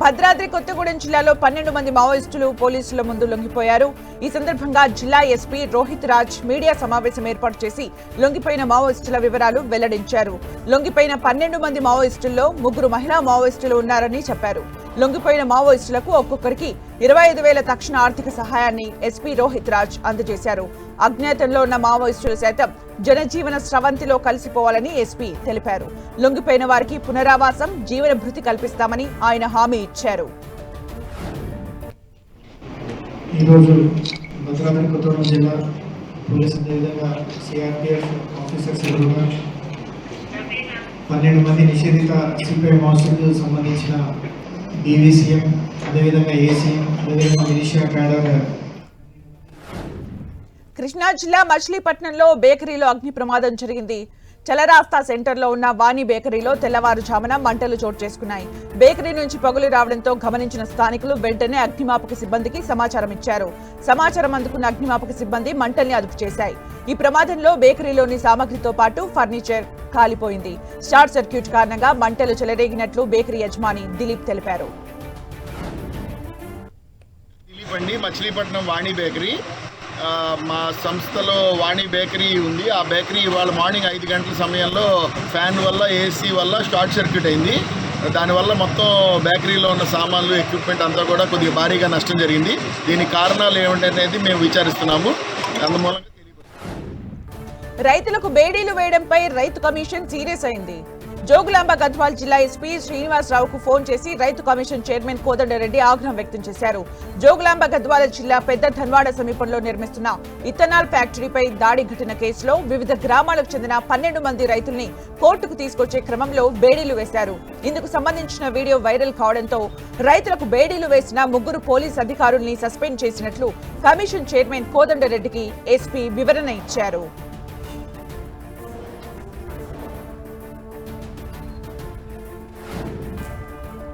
భద్రాద్రి కొత్తగూడెం జిల్లాలో 12 మంది మావోయిస్టులు పోలీసుల ముందు లొంగిపోయారు. ఈ సందర్భంగా జిల్లా ఎస్పీ రోహిత్ రాజ్ మీడియా సమావేశం ఏర్పాటు చేసి లొంగిపోయిన మావోయిస్టుల వివరాలు వెల్లడించారు. లొంగిపోయిన 12 మంది మావోయిస్టుల్లో 3 మహిళా మావోయిస్టులు ఉన్నారని చెప్పారు. లొంగిపోయిన మావోయిస్టులకు ఒక్కొక్కరికి 25,000 తక్షణ ఆర్థిక సహాయాన్ని ఎస్పీ రోహిత్ రాజ్ అందజేశారు. అజ్ఞాతంలో ఉన్న మావోయిస్టులు సైతం జనజీవన స్రవంతిలో కలిసిపోవాలని ఎస్పీ తెలిపారు. లొంగిపోయిన వారికి పునరావాసం, జీవన భృతి కల్పిస్తామని ఆయన హామీ ఇచ్చారు. ఈరోజు భద్రాద్రి కొత్తగూడెం జిల్లా పోలీసు అదేవిధంగా సిఆర్పిఎఫ్ ఆఫీసర్స్ 12 మంది నిషేధిత సిపిఐ మావోయిస్టులకు సంబంధించిన డివిసిఎం అదేవిధంగా ఏసీఎం అదేవిధంగా మిలిషియా క్యాడర్. కృష్ణా జిల్లా మచిలీపట్నంలో బేకరీలో అగ్ని ప్రమాదం జరిగింది. చలరాస్తా సెంటర్లో ఉన్న వాణి బేకరీలో తెల్లవారుజామున మంటలు చోటు చేసుకున్నాయి. బేకరీ నుంచి పొగలు రావడంతో గమనించిన స్థానికులు వెంటనే అగ్నిమాపక సిబ్బందికి సమాచారం ఇచ్చారు. సమాచారం అందుకున్న అగ్నిమాపక సిబ్బంది మంటల్ని అదుపు చేశాయి. ఈ ప్రమాదంలో బేకరీలోని సామగ్రితో పాటు ఫర్నిచర్ కాలిపోయింది. షార్ట్ సర్క్యూట్ కారణంగా మంటలు చెలరేగినట్లు బేకరీ యజమాని దిలీప్ తెలిపారు. మచిలీపట్నం వాణి బేకరీ మా సంస్థలో వాణి బేకరీ ఉంది. ఆ బేకరీ ఇవాళ మార్నింగ్ 5 గంటల సమయంలో ఫ్యాన్ వల్ల, ఏసీ వల్ల షార్ట్ సర్క్యూట్ అయింది. దానివల్ల మొత్తం బేకరీలో ఉన్న సామాన్లు, ఎక్విప్మెంట్ అంతా కూడా కొద్దిగా భారీగా నష్టం జరిగింది. దీనికి కారణాలు ఏమిటనేది మేము విచారిస్తున్నాము. అందుమూలంగా రైతులకు బేడీలు వేయడంపై రైతు కమిషన్ సీరియస్ అయింది. జోగులాంబ గద్వాల్ జిల్లా ఎస్పీ శ్రీనివాసరావుకు ఫోన్ చేసి రైతు కమిషన్ చైర్మన్ కోదండరెడ్డి ఆగ్రహం వ్యక్తం చేశారు. జోగులాంబ గద్వాల జిల్లా పెద్ద ధన్వాడ సమీపంలో నిర్మిస్తున్న ఇథనాల్ ఫ్యాక్టరీపై దాడి ఘటన కేసులో వివిధ గ్రామాలకు చెందిన 12 మంది రైతుల్ని కోర్టుకు తీసుకొచ్చే క్రమంలో బేడీలు వేశారు. ఇందుకు సంబంధించిన వీడియో వైరల్ కావడంతో రైతులకు బేడీలు వేసిన 3 పోలీస్ అధికారుల్ని సస్పెండ్ చేసినట్లు కమిషన్ చైర్మన్ కోదండరెడ్డికి ఎస్పీ వివరణ ఇచ్చారు.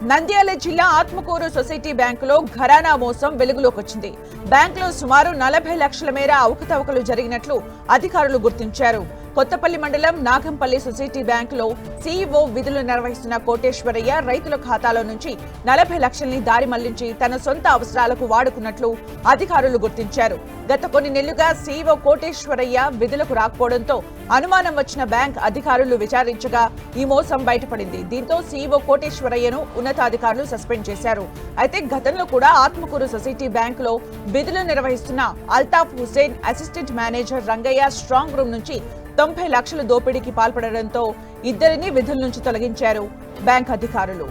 నంద్యాల జిల్లా ఆత్మకూరు సొసైటీ బ్యాంకులో ఘరానా మోసం వెలుగులోకి వచ్చింది. బ్యాంకులో సుమారు 40 లక్షల మేర అవకతవకలు జరిగినట్లు అధికారులు గుర్తించారు. కొత్తపల్లి మండలం నాగంపల్లి సొసైటీ బ్యాంకులో సీఈఓ విధులు నిర్వహిస్తున్న కోటేశ్వరయ్య రైతుల ఖాతాలో నుంచి 40 లక్షల్ని దారి మళ్లించి తన సొంత అవసరాలకు వాడుకున్నట్లు అధికారులు గుర్తించారు. గత కొన్ని నెలలుగా సీఈఓ కోటేశ్వరయ్య విధులకు రాకపోవడంతో అనుమానం వచ్చిన బ్యాంక్ అధికారులు విచారించగా ఈ మోసం బయటపడింది. దీంతో సీఈఓ కోటేశ్వరయ్యను ఉన్నతాధికారులు సస్పెండ్ చేశారు. అయితే గతంలో కూడా ఆత్మకూరు సొసైటీ బ్యాంకులో విధులు నిర్వహిస్తున్న Altaf Hussain, assistant manager Rangaiah strong room నుంచి 90 లక్షల దోపిడీకి పాల్పడడంతో ఇద్దరిని విధుల నుంచి తొలగించారు బ్యాంక్ అధికారులు.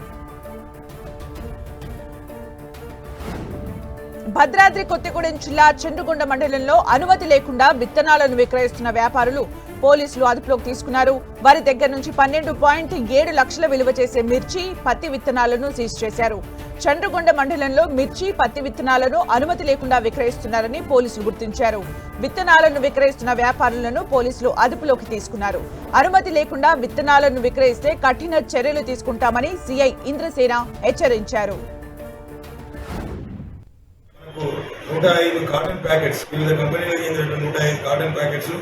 భద్రాద్రి కొత్తగూడెం జిల్లా చంద్రగొండ మండలంలో అనుమతి లేకుండా విత్తనాలను విక్రయిస్తున్న వ్యాపారులు పోలీసులు అదుపులోకి తీసుకున్నారు. వారి దగ్గర నుంచి 12.7 లక్షల విలువ చేసే మిర్చి, పత్తి విత్తనాలను సీజ్ చేశారు. చంద్రగొండ మండలంలో మిర్చి, పత్తి విత్తనాలను అనుమతి లేకుండా విక్రయిస్తున్నారని పోలీసులు గుర్తించారు. విత్తనాలను విక్రయిస్తున్న వ్యాపారులను పోలీసులు అదుపులోకి తీసుకున్నారు. అనుమతి లేకుండా విత్తనాలను విక్రయిస్తే కఠిన చర్యలు తీసుకుంటామని సిఐ ఇంద్రసేన హెచ్చరించారు. 105 కాటన్ ప్యాకెట్స్, వివిధ కంపెనీలకు చెందిన 105 cotton packets,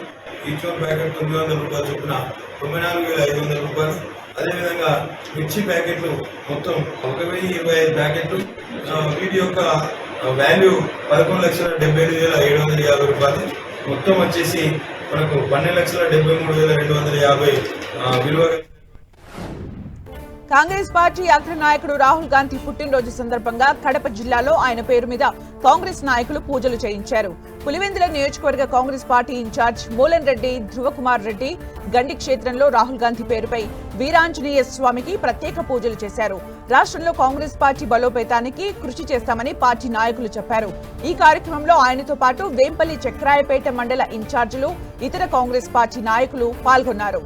each one packet 900 రూపాయలు చొప్పున 94,500 రూపాయలు. అదేవిధంగా మిర్చి ప్యాకెట్లు మొత్తం 1,025 ప్యాకెట్లు. వీటి యొక్క వాల్యూ 11,75,750 రూపాయలు. మొత్తం వచ్చేసి మనకు 12,73,250 విలువ. కాంగ్రెస్ పార్టీ అగ్ర నాయకుడు రాహుల్ గాంధీ పుట్టినరోజు సందర్భంగా కడప జిల్లాలో ఆయన పేరు మీద కాంగ్రెస్ నాయకులు పూజలు చేయించారు. పులివెందుల నియోజకవర్గ కాంగ్రెస్ పార్టీ ఇన్ఛార్జ్ మూలన్ రెడ్డి, ధ్రువకుమార్ రెడ్డి గండి క్షేత్రంలో రాహుల్ గాంధీ పేరుపై వీరాంజనేయ స్వామికి ప్రత్యేక పూజలు చేశారు. రాష్ట్రంలో కాంగ్రెస్ పార్టీ బలోపేతానికి కృషి చేస్తామని పార్టీ నాయకులు చెప్పారు. ఈ కార్యక్రమంలో ఆయనతో పాటు వేంపల్లి చక్రాయపేట మండల ఇన్ఛార్జీలు, ఇతర కాంగ్రెస్ పార్టీ నాయకులు పాల్గొన్నారు.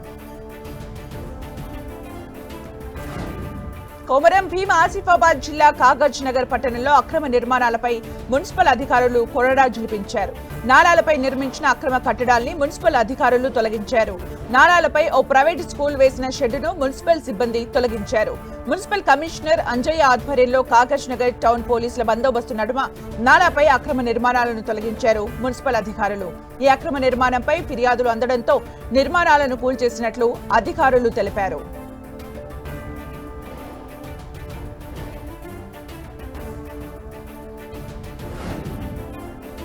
కొమరం భీం ఆసిఫాబాద్ జిల్లా కాగజ్ నగర్ పట్టణంలో అక్రమ నిర్మాణాలపై మున్సిపల్ అధికారులు కొరడా జులిపించారు. నాలాలపై నిర్మించిన అక్రమ కట్టడాల్ని మున్సిపల్ అధికారులు తొలగించారు. నాలాలపై ఓ ప్రైవేటు స్కూల్ వేసిన షెడ్డును మున్సిపల్ సిబ్బంది తొలగించారు. మున్సిపల్ కమిషనర్ అంజయ్య ఆధ్వర్యంలో కాగజ్ నగర్ టౌన్ పోలీసుల బందోబస్తు నడుమ నాలాపై అక్రమ నిర్మాణాలను తొలగించారు మున్సిపల్ అధికారులు. ఈ అక్రమ నిర్మాణంపై ఫిర్యాదులు అందడంతో నిర్మాణాలను కూల్చేసినట్లు అధికారులు తెలిపారు.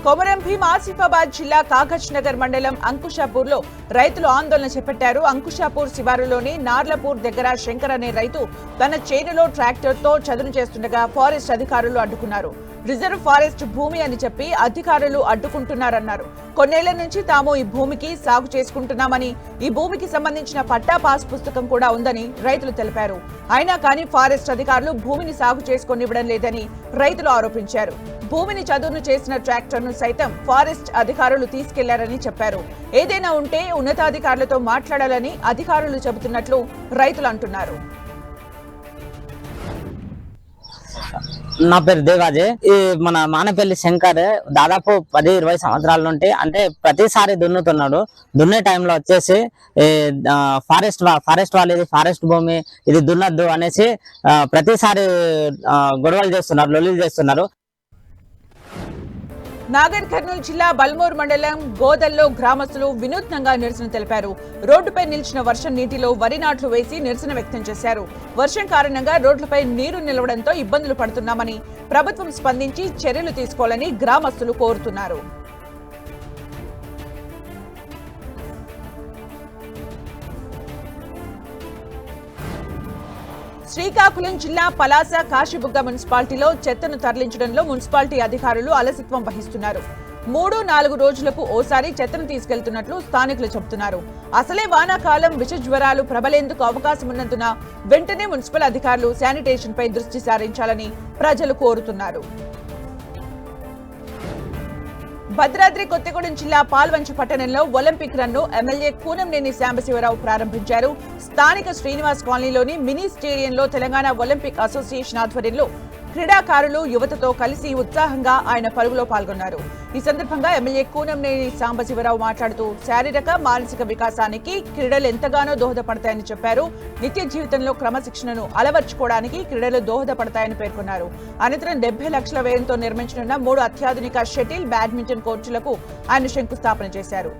కొమరం భీం ఆసిఫాబాద్ జిల్లా కాగజ్ నగర్ మండలం అంకుషాపూర్ లో రైతులు ఆందోళన చేపట్టారు. అంకుషాపూర్ శివారులోని నార్లపూర్ దగ్గర శంకర్ అనే రైతు తన చేనులో ట్రాక్టర్ తో చదును చేస్తుండగా ఫారెస్ట్ అధికారులు అడ్డుకున్నారు. రిజర్వ్ ఫారెస్ట్ భూమి అని చెప్పి అధికారులు అడ్డుకుంటున్నారన్నారు. కొన్నేళ్ల నుంచి తాము ఈ భూమికి సాగు చేసుకుంటున్నామని, ఈ భూమికి సంబంధించిన పట్టా పాస్ పుస్తకం కూడా ఉందని రైతులు తెలిపారు. అయినా కానీ ఫారెస్ట్ అధికారులు భూమిని సాగు చేసుకొనివ్వడం లేదని రైతులు ఆరోపించారు. భూమిని చదును చేసిన ట్రాక్టర్ ను సైతం ఫారెస్ట్ అధికారులు తీసుకెళ్లారని చెప్పారు. ఏదైనా ఉంటే ఉన్నతాధికారులతో మాట్లాడాలని అధికారులు చెబుతున్నట్లు రైతులు అంటున్నారు. నా పేరు దేవాజీ. ఈ మన మానపల్లి శంకర్ దాదాపు 10-20 సంవత్సరాల నుండి అంటే ప్రతిసారి దున్నుతున్నాడు. దున్నే టైంలో వచ్చేసి ఫారెస్ట్ వాళ్ళు ఇది ఫారెస్ట్ భూమి, ఇది దున్నద్దు అనేసి ప్రతిసారి గొడవలు చేస్తున్నారు, లొల్లిలు చేస్తున్నారు. నాగర్ కర్నూలు జిల్లా బల్మూర్ మండలం గోదల్లో గ్రామస్తులు వినూత్నంగా నిరసన తెలిపారు. రోడ్డుపై నిలిచిన వర్షం నీటిలో వరి నాట్లు వేసి నిరసన వ్యక్తం చేశారు. వర్షం కారణంగా రోడ్లపై నీరు నిలవడంతో ఇబ్బందులు పడుతున్నామని, ప్రభుత్వం స్పందించి చర్యలు తీసుకోవాలని గ్రామస్తులు కోరుతున్నారు. శ్రీకాకుళం జిల్లా పలాస కాశీబుగ్గ మున్సిపాలిటీలో చెత్తను తరలించడంలో మున్సిపాలిటీ అధికారులు అలసత్వం వహిస్తున్నారు. 3-4 రోజులకు ఓసారి చెత్తను తీసుకెళ్తున్నట్లు స్థానికులు చెబుతున్నారు. అసలే వానాకాలం విష జ్వరాలు ప్రబలేందుకు అవకాశం ఉన్నందున వెంటనే మున్సిపల్ అధికారులు శానిటేషన్ పై దృష్టి సారించాలని ప్రజలు కోరుతున్నారు. భద్రాద్రి కొత్తగూడెం జిల్లా పాల్వంచ పట్టణంలో ఒలింపిక్ రన్ ను ఎమ్మెల్యే కూనంనేని సాంబశివరావు ప్రారంభించారు. స్థానిక శ్రీనివాస్ కాలనీలోని మినీ స్టేడియంలో తెలంగాణ ఒలింపిక్ అసోసియేషన్ ఆధ్వర్యంలో క్రీడాకారులు యువతతో కలిసి ఉత్సాహంగా ఆయన పరుగులో పాల్గొన్నారు. ఈ సందర్భంగా ఎమ్మెల్యే కూనంనేని సాంబశివరావు మాట్లాడుతూ శారీరక మానసిక వికాసానికి క్రీడలు ఎంతగానో దోహదపడతాయని చెప్పారు. నిత్య జీవితంలో క్రమశిక్షణను అలవర్చుకోవడానికి క్రీడలు దోహదపడతాయని పేర్కొన్నారు. అనంతరం 70 లక్షల వ్యయంతో నిర్మించనున్న 3 అత్యాధునిక షటిల్, బ్యాడ్మింటన్ కోర్టులకు ఆయన శంకుస్థాపన చేశారు.